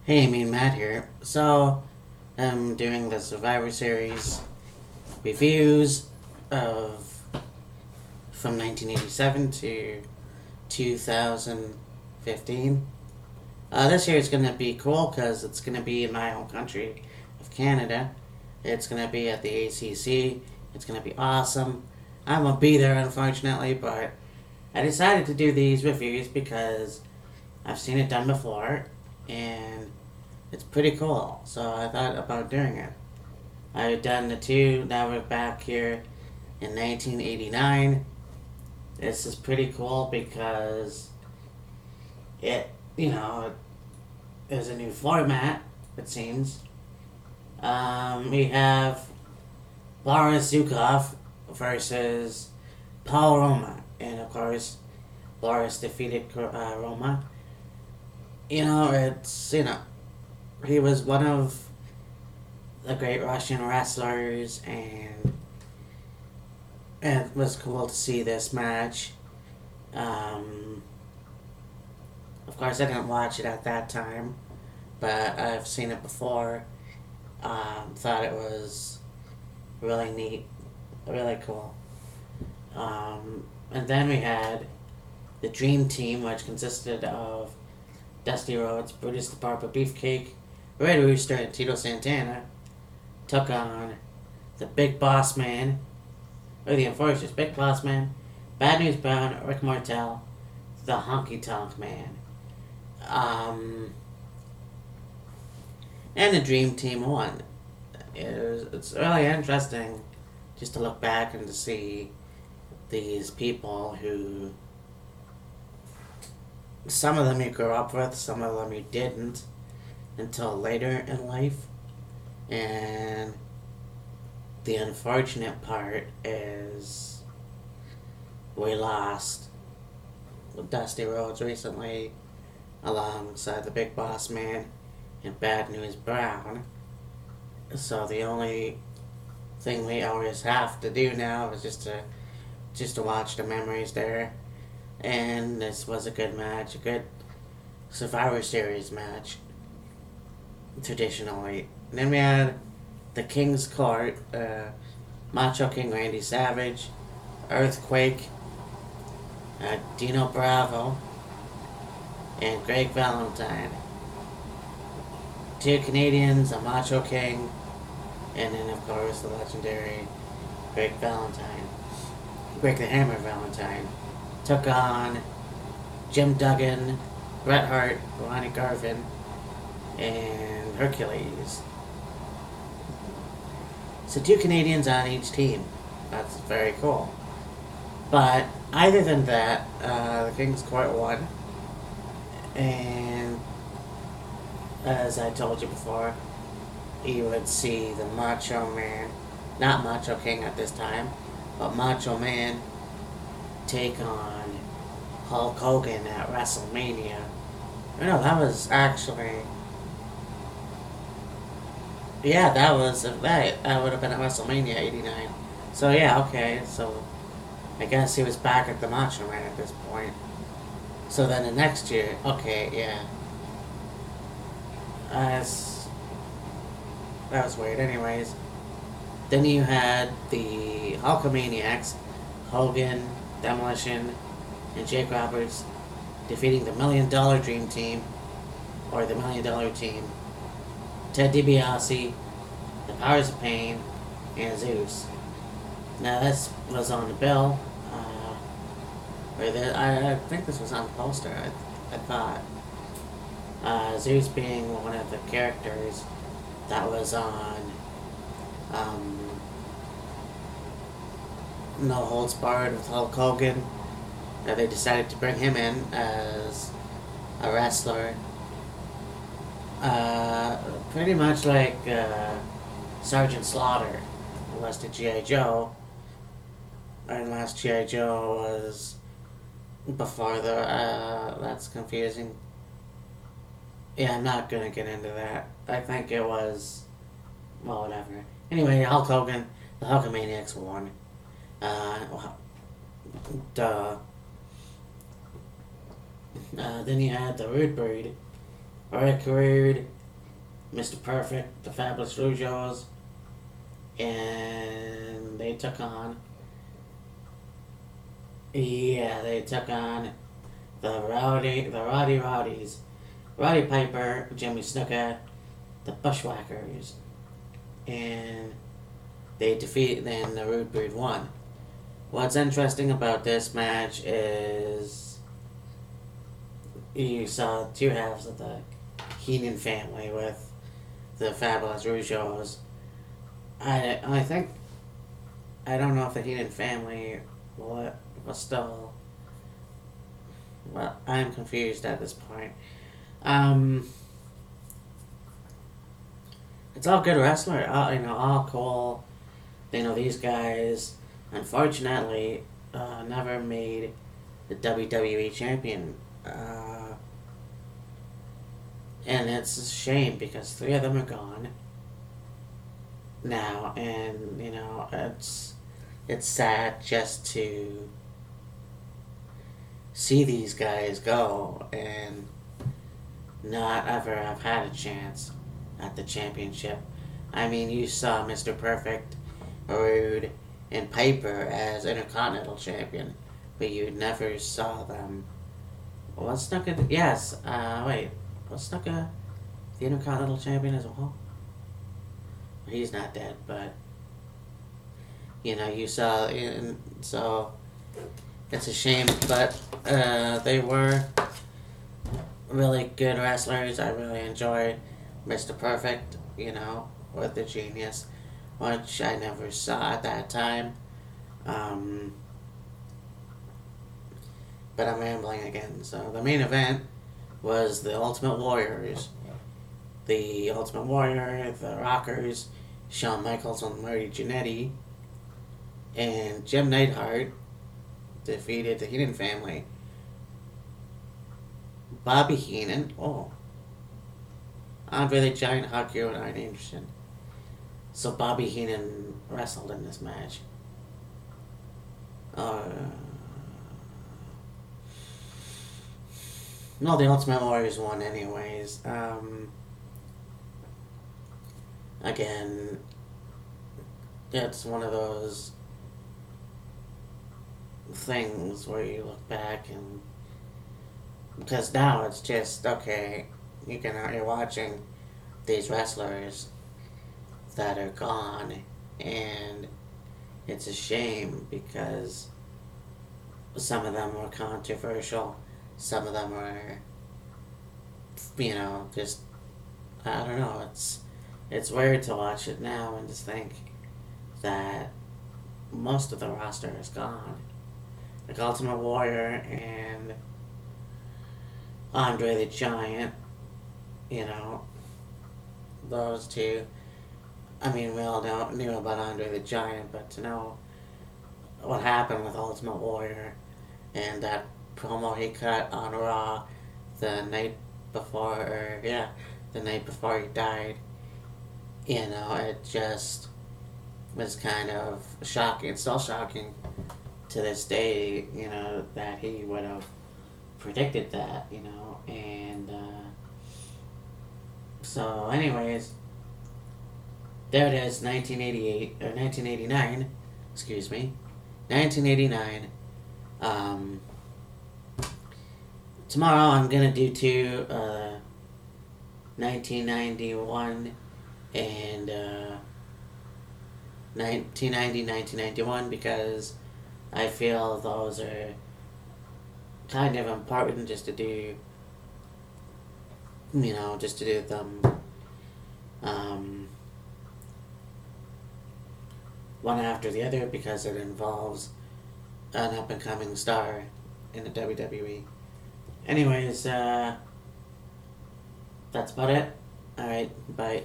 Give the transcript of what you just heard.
Hey, me and Matt here. So, I'm doing the Survivor Series reviews of from 1987 to 2015. This year is going to be cool because it's going to be in my home country of Canada. It's going to be at the ACC. It's going to be awesome. I won't be there, unfortunately, but I decided to do these reviews because I've seen it done before and it's pretty cool. So I thought about doing it. I've done the two. Now we're back here in 1989. This is pretty cool because it, is a new format, it seems. We have Boris Zukov versus Paul Roma. And of course, Boris defeated Roma. He was one of the great Russian wrestlers, and it was cool to see this match. Of course, I didn't watch it at that time, but I've seen it before. Thought it was really neat, really cool. And then we had the Dream Team, which consisted of Dusty Rhodes, Brutus the Barber Beefcake, Red Rooster, and Tito Santana, took on the Big Boss Man, or the Enforcers, Big Boss Man, Bad News Brown, Rick Martel, the Honky Tonk Man. And the Dream Team won. It's really interesting just to look back and to see these people who, some of them you grew up with, some of them you didn't until later in life. And the unfortunate part is we lost Dusty Rhodes recently alongside the Big Boss Man and Bad News Brown. So the only thing we always have to do now is just to watch the memories there. And this was a good match, a good Survivor Series match, traditionally. And then we had the King's Court, Macho King Randy Savage, Earthquake, Dino Bravo, and Greg Valentine. Two Canadians, a Macho King, and then of course the legendary Greg Valentine. Greg the Hammer Valentine took on Jim Duggan, Bret Hart, Ronnie Garvin, and Hercules. So two Canadians on each team. That's very cool. But other than that, the King's Court won. And as I told you before, you would see the Macho Man, not Macho King at this time, but Macho Man take on Hulk Hogan at WrestleMania. No, that was actually, yeah, that would have been at WrestleMania '89. So yeah, okay, so I guess he was back at the Macho Man at this point. So then the next year, okay, yeah. That was weird. Anyways, then you had the Hulkamaniacs, Hogan, Demolition, and Jake Roberts defeating the $1 Million Dream Team, or the $1 Million Team, Ted DiBiase, the Powers of Pain, and Zeus. Now this was on the bill, I think this was on the poster, I thought. Zeus being one of the characters that was on No Holds Barred with Hulk Hogan. They decided to bring him in as a wrestler. Pretty much like Sergeant Slaughter was to G.I. Joe. And last G.I. Joe was before that's confusing. Yeah, I'm not gonna get into that. I think it was, well, whatever. Anyway, Hulk Hogan, the Hulkamaniacs won. Duh. Then you had the Rude Bird, Rick Rude, Mr. Perfect, the Fabulous Rougeaus, and they took on. Yeah, they took on the Rowdy Rowdies, Roddy Piper, Jimmy Snuka, the Bushwhackers, and they defeat. Then the Rude Breed won. What's interesting about this match is you saw two halves of the Heenan family with the Fabulous Rougeaus. I think I don't know if the Heenan family was still. Well, I'm confused at this point. Um, it's all good wrestler. All cool. These guys, unfortunately, never made the WWE champion. And it's a shame because three of them are gone now, and it's sad just to see these guys go and not ever have had a chance at the championship. I mean, you saw Mr. Perfect, Rude, and Piper as Intercontinental Champion, but you never saw them. Was Snuka? Yes. Wait. Was Snuka the Intercontinental Champion as well? He's not dead, but you saw, and so it's a shame. But they were really good wrestlers. I really enjoyed Mr. Perfect. With the Genius, which I never saw at that time. But I'm rambling again. So the main event was the Ultimate Warriors. The Ultimate Warrior, the Rockers, Shawn Michaels and Marty Jannetty, and Jim Neidhart defeated the Heenan family. Bobby Heenan, Andre the Giant, Hawk Hero, and Arn Anderson. So Bobby Heenan wrestled in this match. No, the Ultimate Warriors won anyways. Again, it's one of those things where you look back and because now it's just okay. You're watching these wrestlers that are gone, and it's a shame because some of them were controversial. Some of them were, just I don't know. It's weird to watch it now and just think that most of the roster is gone. Like Ultimate Warrior and Andre the Giant, those two. I mean, we all knew about Andre the Giant, but to know what happened with Ultimate Warrior and that promo he cut on Raw the night before, the night before he died, it just was kind of shocking. It's still shocking to this day, that he would have predicted that, and so anyways, there it is, 1988, or 1989, excuse me, 1989, tomorrow I'm going to do two, 1991 and 1990, 1991, because I feel those are kind of important just to do, them one after the other because it involves an up-and-coming star in the WWE. Anyways, that's about it. Alright, bye.